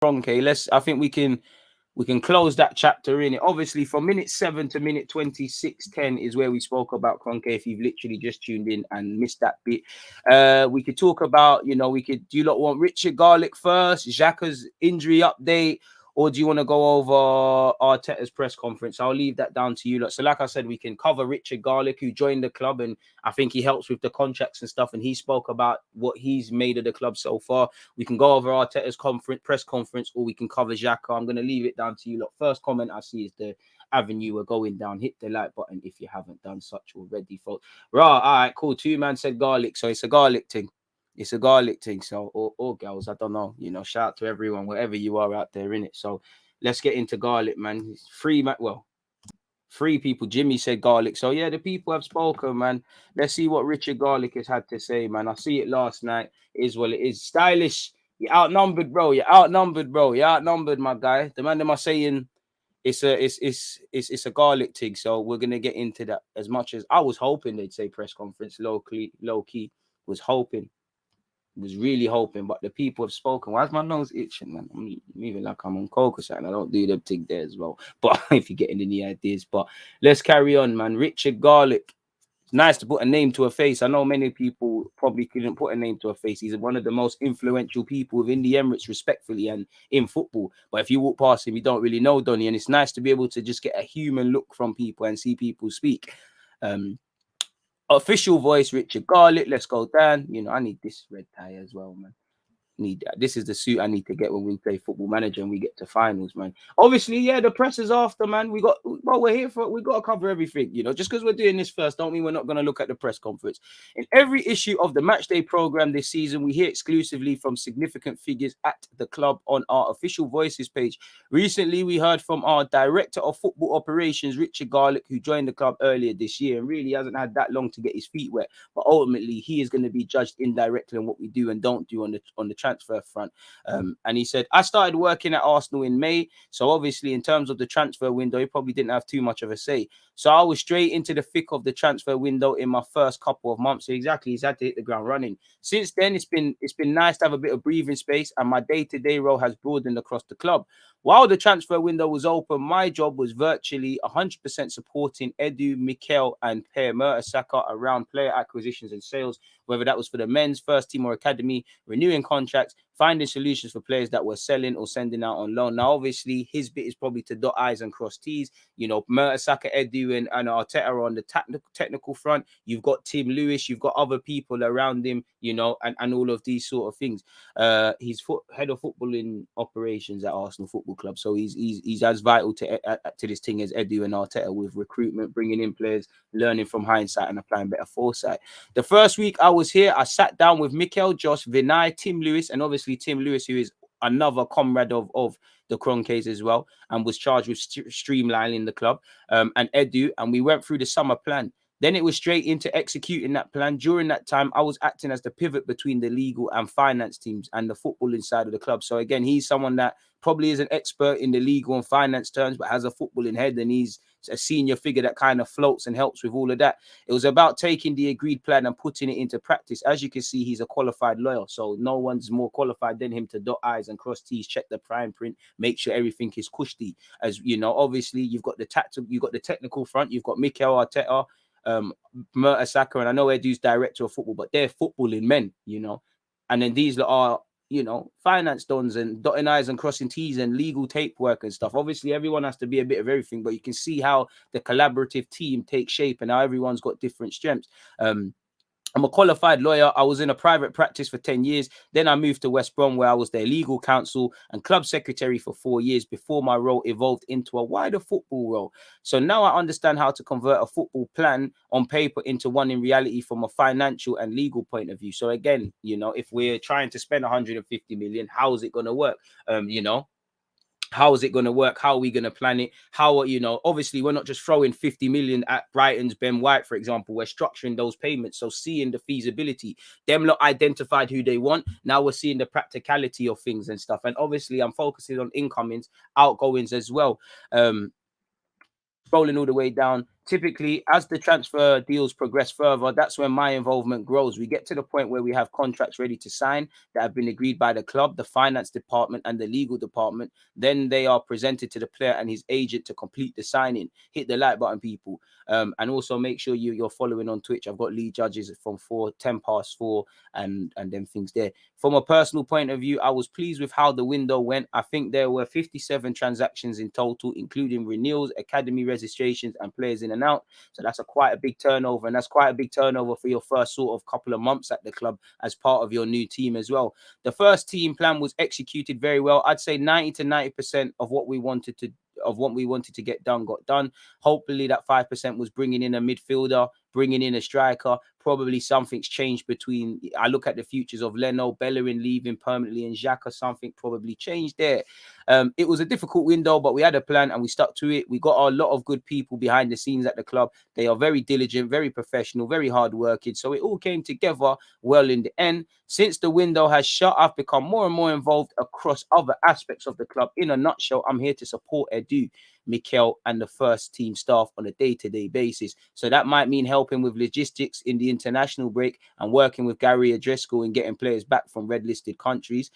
Kroenke. I think we can close that chapter in it. Obviously, from minute 7 to minute 26:10 is where we spoke about Kroenke. If you've literally just tuned in and missed that bit, we could talk about, do you lot want Richard Garlick first, Xhaka's injury update, or do you want to go over Arteta's press conference? I'll leave that down to you lot. So like I said, we can cover Richard Garlick, who joined the club, and I think he helps with the contracts and stuff, and he spoke about what he's made of the club so far. We can go over Arteta's press conference, or we can cover Xhaka. I'm going to leave it down to you lot. First comment I see is the avenue we're going down. Hit the like button if you haven't done such already, folks. Right, all right, cool. Two man said Garlic, so it's a Garlic thing. It's a Garlic thing. So, or girls, I don't know. Shout out to everyone, wherever you are out there, in it. So let's get into Garlic, man. It's free, man. Well, three people. Jimmy said Garlic. So yeah, the people have spoken, man. Let's see what Richard Garlick has had to say, man. I see it last night. It is what it is. Stylish. You're outnumbered, bro. You're outnumbered, bro. You're outnumbered, my guy. The man them are saying it's a Garlic thing. So we're gonna get into that. As much as I was hoping they'd say press conference, low key was hoping. Was really hoping, but the people have spoken. Why's my nose itching, man? I'm moving like I'm on coke or something. I don't do them thing there as well. But if you're getting any ideas, but let's carry on, man. Richard Garlick. It's nice to put a name to a face. I know many people probably couldn't put a name to a face. He's one of the most influential people within the Emirates, respectfully, and in football. But if you walk past him, you don't really know Donny, and it's nice to be able to just get a human look from people and see people speak. Official voice, Richard Garlick. Let's go down. I need this red tie as well, man. Need that. This is the suit I need to get when we play Football Manager and we get to finals, man. Obviously, yeah, the press is after, man. We're here for. We got to cover everything, Just because we're doing this first, don't mean we're not going to look at the press conference. In every issue of the Matchday program this season, we hear exclusively from significant figures at the club on our official voices page. Recently, we heard from our director of football operations, Richard Garlick, who joined the club earlier this year and really hasn't had that long to get his feet wet. But ultimately, he is going to be judged indirectly on what we do and don't do on the transfer front. And he said, I started working at Arsenal in May. So obviously, in terms of the transfer window, he probably didn't have too much of a say. So I was straight into the thick of the transfer window in my first couple of months. So exactly, he's had to hit the ground running. Since then, it's been nice to have a bit of breathing space, and my day-to-day role has broadened across the club. While the transfer window was open, my job was virtually 100% supporting Edu, Mikel, and Per Mertesacker around player acquisitions and sales, whether that was for the men's first team or academy, renewing contracts, finding solutions for players that were selling or sending out on loan. Now, obviously, his bit is probably to dot I's and cross T's. Mertesacker, Edu, and Arteta are on the technical front. You've got Tim Lewis, you've got other people around him, and all of these sort of things. He's head of footballing operations at Arsenal Football Club, so he's as vital to this thing as Edu and Arteta with recruitment, bringing in players, learning from hindsight and applying better foresight. The first week I was here, I sat down with Mikel, Josh, Vinay, Tim Lewis, and obviously Tim Lewis, who is another comrade of the Kroenkes as well, and was charged with streamlining the club, and Edu, and we went through the summer plan. Then it was straight into executing that plan. During that time, I was acting as the pivot between the legal and finance teams and the footballing side of the club. So again, he's someone that probably is an expert in the legal and finance terms, but has a footballing head, and he's a senior figure that kind of floats and helps with all of that. It was about taking the agreed plan and putting it into practice. As you can see, he's a qualified lawyer, so no one's more qualified than him to dot I's and cross T's, check the prime print, make sure everything is cushy. As you know, obviously you've got the technical front, you've got Mikel Arteta, Mertesacker, and I know Edu's director of football, but they're footballing men, and then these are finance dons and dotting I's and crossing T's and legal tape work and stuff. Obviously, everyone has to be a bit of everything, but you can see how the collaborative team takes shape and how everyone's got different strengths. I'm a qualified lawyer. I was in a private practice for 10 years. Then I moved to West Brom, where I was their legal counsel and club secretary for 4 years before my role evolved into a wider football role. So now I understand how to convert a football plan on paper into one in reality from a financial and legal point of view. So again, if we're trying to spend 150 million, how is it going to work? How is it going to work? How are we going to plan it? Obviously, we're not just throwing 50 million at Brighton's Ben White, for example. We're structuring those payments. So seeing the feasibility, them lot identified who they want. Now we're seeing the practicality of things and stuff. And obviously, I'm focusing on incomings, outgoings as well. Rolling all the way down. typically, as the transfer deals progress further, that's when my involvement grows. We get to the point where we have contracts ready to sign that have been agreed by the club, the finance department, and the legal department. Then they are presented to the player and his agent to complete the signing. Hit the like button, people. And also make sure you're following on Twitch. I've got lead judges from 10 past 4, and then things there. From a personal point of view, I was pleased with how the window went. I think there were 57 transactions in total, including renewals, academy registrations, and players in and out. So that's quite a big turnover, and that's quite a big turnover for your first sort of couple of months at the club as part of your new team as well. The first team plan was executed very well. I'd say 90 to 90% of what we wanted to get done got done. Hopefully that 5% was bringing in a midfielder, bringing in a striker. Probably something's changed between, I look at the futures of Leno, Bellerin leaving permanently, and Xhaka. Something probably changed there. It was a difficult window, but we had a plan and we stuck to it. We got a lot of good people behind the scenes at the club. They are very diligent, very professional, very hardworking. So it all came together well in the end. Since the window has shut, I've become more and more involved across other aspects of the club. In a nutshell, I'm here to support Edu, Mikel, and the first team staff on a day-to-day basis. So that might mean helping with logistics in the international break and working with Gary Adresco in getting players back from red-listed countries.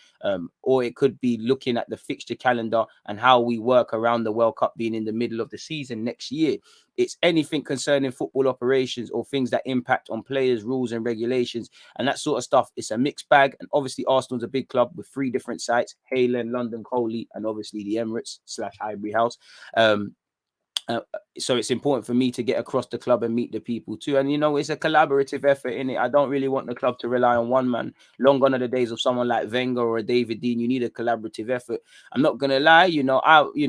Or it could be looking at the fixture calendar and how we work around the World Cup being in the middle of the season next year. It's anything concerning football operations or things that impact on players, rules and regulations and that sort of stuff. It's a mixed bag. And obviously Arsenal's a big club with 3 different sites: Haylen, London Coley, and obviously the Emirates / Highbury House. So it's important for me to get across the club and meet the people too. And, it's a collaborative effort in it. I don't really want the club to rely on one man. Long gone are the days of someone like Wenger or a David Dean. You need a collaborative effort. I'm not going to lie.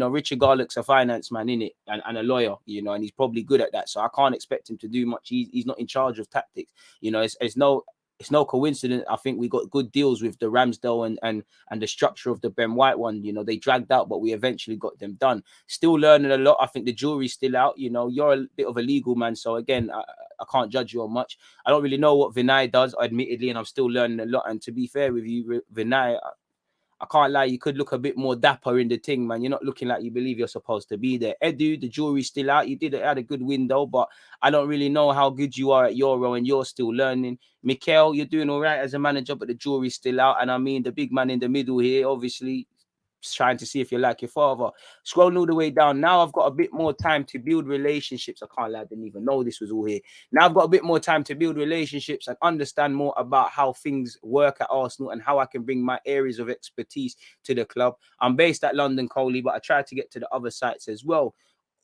Richard Garlick's a finance man in it and a lawyer, and he's probably good at that. So I can't expect him to do much. He's not in charge of tactics. It's no coincidence. I think we got good deals with the Ramsdale and the structure of the Ben White one. They dragged out, but we eventually got them done. Still learning a lot. I think the jury's still out. You're a bit of a legal man, so again, I can't judge you on much. I don't really know what Vinay does, admittedly, and I'm still learning a lot. And to be fair with you, Vinay, I can't lie, you could look a bit more dapper in the thing, man. You're not looking like you believe you're supposed to be there. Edu, the jury's still out. You had a good window, but I don't really know how good you are at Euro, and you're still learning. Mikel, you're doing all right as a manager, but the jury's still out. And I mean, the big man in the middle here, obviously, trying to see if you're like your father. Scrolling all the way down. Now I've got a bit more time to build relationships. I can't lie, I didn't even know this was all here. Now I've got a bit more time to build relationships and understand more about how things work at Arsenal and how I can bring my areas of expertise to the club. I'm based at London Coley, but I try to get to the other sites as well.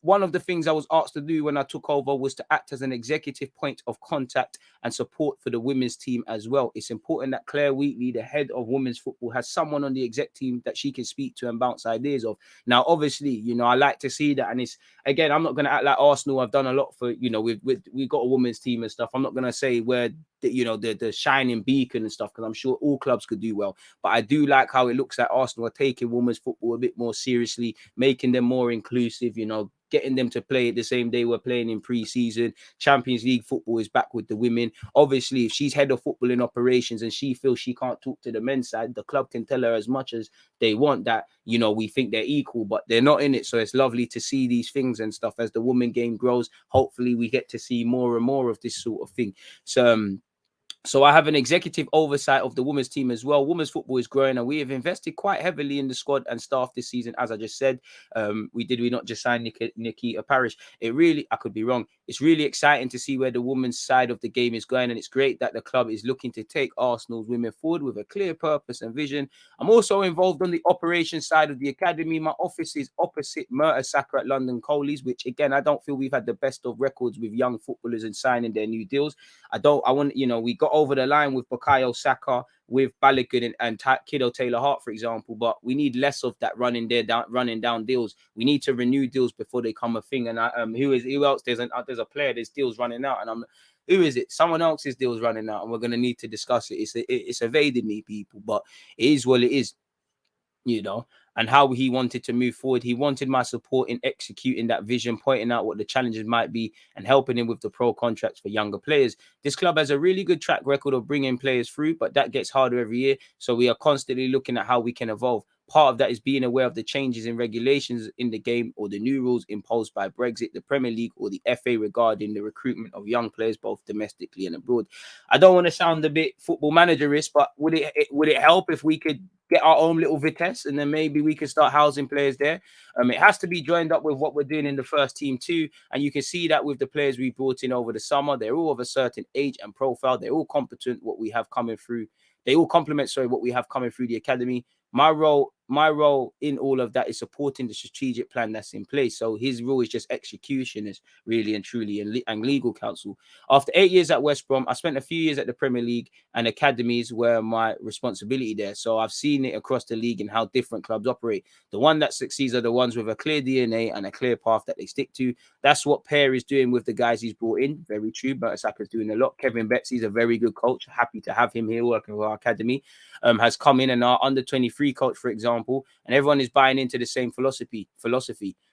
One of the things I was asked to do when I took over was to act as an executive point of contact and support for the women's team as well. It's important that Claire Wheatley, the head of women's football, has someone on the exec team that she can speak to and bounce ideas of. Now, obviously, I like to see that. And it's, again, I'm not going to act like Arsenal. I've done a lot for, we've got a women's team and stuff. I'm not going to say where, the shining beacon and stuff, because I'm sure all clubs could do well. But I do like how it looks like Arsenal are taking women's football a bit more seriously, making them more inclusive, getting them to play it the same day we're playing in pre-season. Champions League football is back with the women. Obviously, if she's head of football in operations and she feels she can't talk to the men's side, the club can tell her as much as they want that, we think they're equal, but they're not in it. So it's lovely to see these things and stuff as the women game grows. Hopefully we get to see more and more of this sort of thing. So I have an executive oversight of the women's team as well. Women's football is growing, and we have invested quite heavily in the squad and staff this season. As I just said, we not just sign Nikita Parrish. I could be wrong. It's really exciting to see where the women's side of the game is going, and it's great that the club is looking to take Arsenal's women forward with a clear purpose and vision. I'm also involved on the operations side of the academy. My office is opposite Mertesacker at London Coley's, which again, I don't feel we've had the best of records with young footballers and signing their new deals. We got over the line with Bukayo Saka, with Balogun and Kiddo Taylor-Hart, for example, but we need less of that running down deals. We need to renew deals before they come a thing. And who else? There's a player, there's deals running out, and who is it? Someone else's deals running out, and we're going to need to discuss it. It's evaded me, people, but it is what it is, and how he wanted to move forward. He wanted my support in executing that vision, pointing out what the challenges might be and helping him with the pro contracts for younger players. This club has a really good track record of bringing players through, but that gets harder every year. So we are constantly looking at how we can evolve. part of that is being aware of the changes in regulations in the game or the new rules imposed by Brexit, the Premier League, or the FA regarding the recruitment of young players, both domestically and abroad. I don't want to sound a bit football managerish, but would it help if we could get our own little Vitesse and then maybe we can start housing players there? It has to be joined up with what we're doing in the first team too. And you can see that with the players we brought in over the summer. They're all of a certain age and profile. They're all competent, what we have coming through. They all complement, what we have coming through the academy. My role in all of that is supporting the strategic plan that's in place. So his role is just execution, is really and truly, and legal counsel. After 8 years at West Brom, I spent a few years at the Premier League, and academies were my responsibility there. So I've seen it across the league and how different clubs operate. The one that succeeds are the ones with a clear DNA and a clear path that they stick to. That's what Per is doing with the guys he's brought in. Very true. Mertesacker is doing a lot. Kevin Betsy's a very good coach. Happy to have him here working with our academy. Has come in, and our under 23 coach, for example, and everyone is buying into the same philosophy.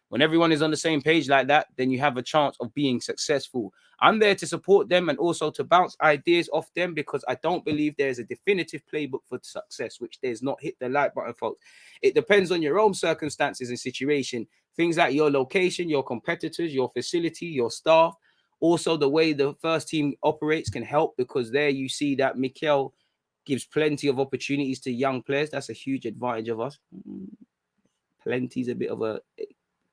When everyone is on the same page like that, then you have a chance of being successful. I'm there to support them and also to bounce ideas off them, because I don't believe there's a definitive playbook for success, which there's not. Hit the like button, folks. It depends on your own circumstances and situation. Things like your location, your competitors, your facility, your staff. Also, the way the first team operates can help, because there you see that Mikel gives plenty of opportunities to young players. That's a huge advantage of us. Plenty's a bit of a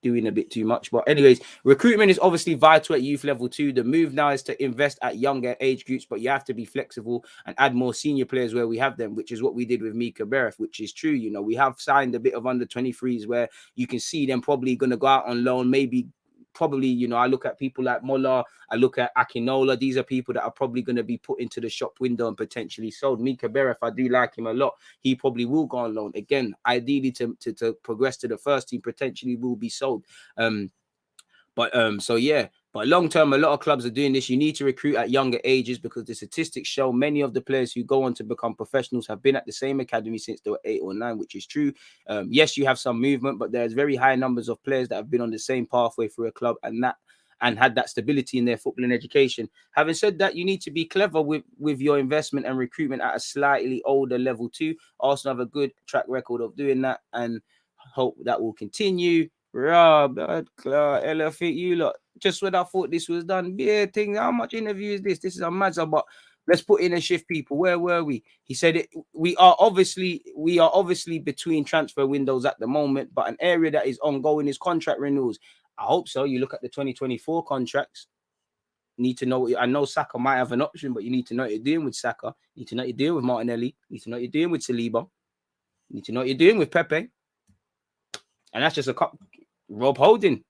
doing a bit too much. But anyways, recruitment is obviously vital at youth level too. The move now is to invest at younger age groups, but you have to be flexible and add more senior players where we have them, which is what we did with Mika Bereth, which is true. You know, we have signed a bit of under 23s where you can see them probably going to go out on loan, probably, you know, I look at people like Mola, I look at Akinola. These are people that are probably going to be put into the shop window and potentially sold. Mika Bereth, I do like him a lot. He probably will go on loan. Again, ideally to progress to the first team, potentially will be sold. So yeah. But long term, a lot of clubs are doing this. You need to recruit at younger ages, because the statistics show many of the players who go on to become professionals have been at the same academy since they were 8 or 9, which is true. Yes, you have some movement, but there's very high numbers of players that have been on the same pathway through a club and had that stability in their footballing education. Having said that, you need to be clever with your investment and recruitment at a slightly older level too. Arsenal have a good track record of doing that, and hope that will continue. Rob, elephant, you lot. Just when I thought this was done, yeah, thing. How much interview is this? This is a matter, but let's put in a shift, people. Where were we? He said it. We are obviously between transfer windows at the moment, but an area that is ongoing is contract renewals. I hope so. You look at the 2024 contracts. Need to know. I know Saka might have an option, but you need to know what you're doing with Saka. You need to know what you're doing with Martinelli. You need to know what you're doing with Saliba. You need to know what you're doing with Pepe. And that's just a couple. Rob Holding,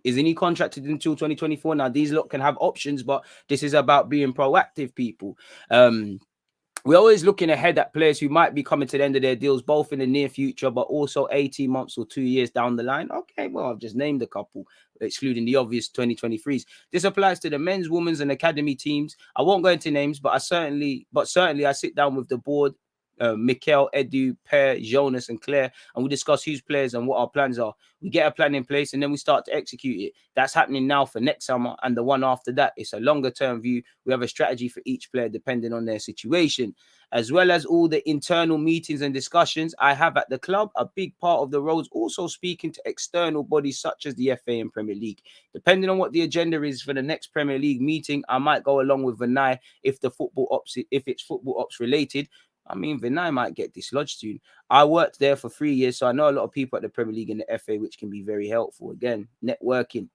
isn't he contracted until 2024? Now, these lot can have options, but this is about being proactive, people. We're always looking ahead at players who might be coming to the end of their deals, both in the near future, but also 18 months or 2 years down the line. Okay, well, I've just named a couple, excluding the obvious 2023s. This applies to the men's, women's, and academy teams. I won't go into names, but certainly I sit down with the board, Mikel, Edu, Per, Jonas, and Claire, and we discuss whose players and what our plans are. We get a plan in place, and then we start to execute it. That's happening now for next summer, and the one after that. It's a longer term view. We have a strategy for each player depending on their situation, as well as all the internal meetings and discussions I have at the club. A big part of the role is also speaking to external bodies such as the FA and Premier League. Depending on what the agenda is for the next Premier League meeting, I might go along with Vinay if it's football ops related. I mean, Vinay might get dislodged soon. I worked there for 3 years, so I know a lot of people at the Premier League and the FA, which can be very helpful. Again, networking.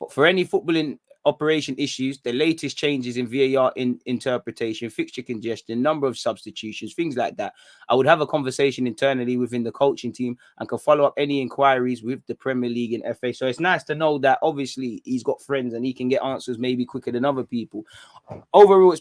But for any footballing operation issues, the latest changes in VAR interpretation, fixture congestion, number of substitutions, things like that, I would have a conversation internally within the coaching team and can follow up any inquiries with the Premier League and FA. So it's nice to know that obviously he's got friends and he can get answers maybe quicker than other people. Overall, it's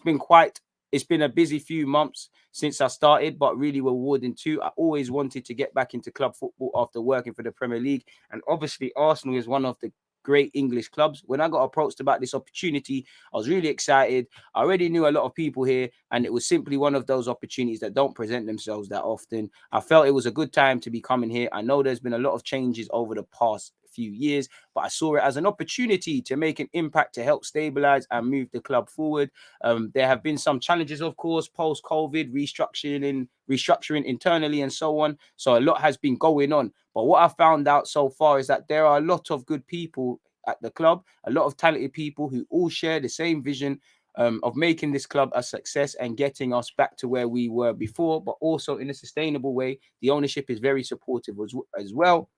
been a busy few months since I started, but really rewarding too. I always wanted to get back into club football after working for the Premier League. And obviously, Arsenal is one of the great English clubs. When I got approached about this opportunity, I was really excited. I already knew a lot of people here, and it was simply one of those opportunities that don't present themselves that often. I felt it was a good time to be coming here. I know there's been a lot of changes over the past few years, but I saw it as an opportunity to make an impact to help stabilize and move the club forward. There have been some challenges, of course, post-COVID, restructuring internally and so on. So a lot has been going on. But what I found out so far is that there are a lot of good people at the club, a lot of talented people who all share the same vision of making this club a success and getting us back to where we were before, but also in a sustainable way. The ownership is very supportive as well.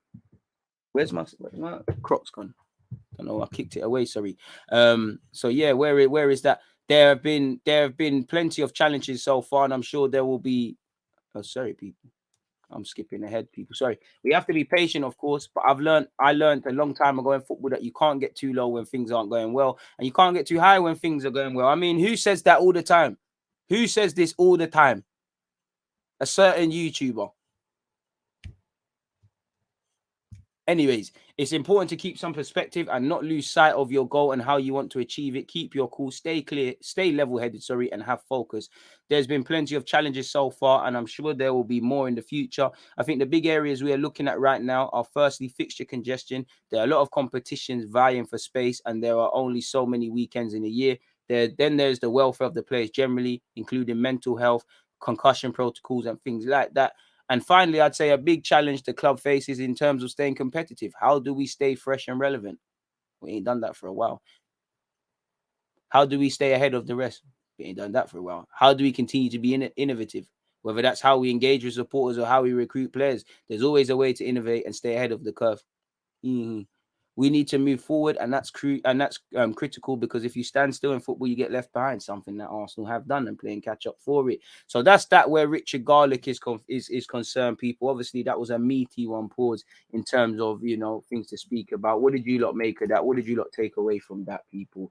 Where's my Crocs gone? I know I kicked it away. Sorry. So yeah, where is that? There have been plenty of challenges so far, and I'm sure there will be. Oh, sorry, people. I'm skipping ahead, people. Sorry. We have to be patient, of course, but I learned a long time ago in football that you can't get too low when things aren't going well, and you can't get too high when things are going well. I mean, who says that all the time? Who says this all the time? A certain YouTuber. Anyways, it's important to keep some perspective and not lose sight of your goal and how you want to achieve it. Keep your cool, stay clear, stay level-headed, and have focus. There's been plenty of challenges so far, and I'm sure there will be more in the future. I think the big areas we are looking at right now are firstly fixture congestion. There are a lot of competitions vying for space, and there are only so many weekends in a year. Then there's the welfare of the players generally, including mental health, concussion protocols, and things like that. And finally, I'd say a big challenge the club faces in terms of staying competitive. How do we stay fresh and relevant? We ain't done that for a while. How do we stay ahead of the rest? We ain't done that for a while. How do we continue to be innovative? Whether that's how we engage with supporters or how we recruit players, there's always a way to innovate and stay ahead of the curve. We need to move forward, and that's critical, because if you stand still in football, you get left behind. Something that Arsenal have done and playing catch up for it. So that's where Richard Garlick is concerned. People, obviously, that was a meaty one. Pause in terms of things to speak about. What did you lot make of that? What did you lot take away from that, people?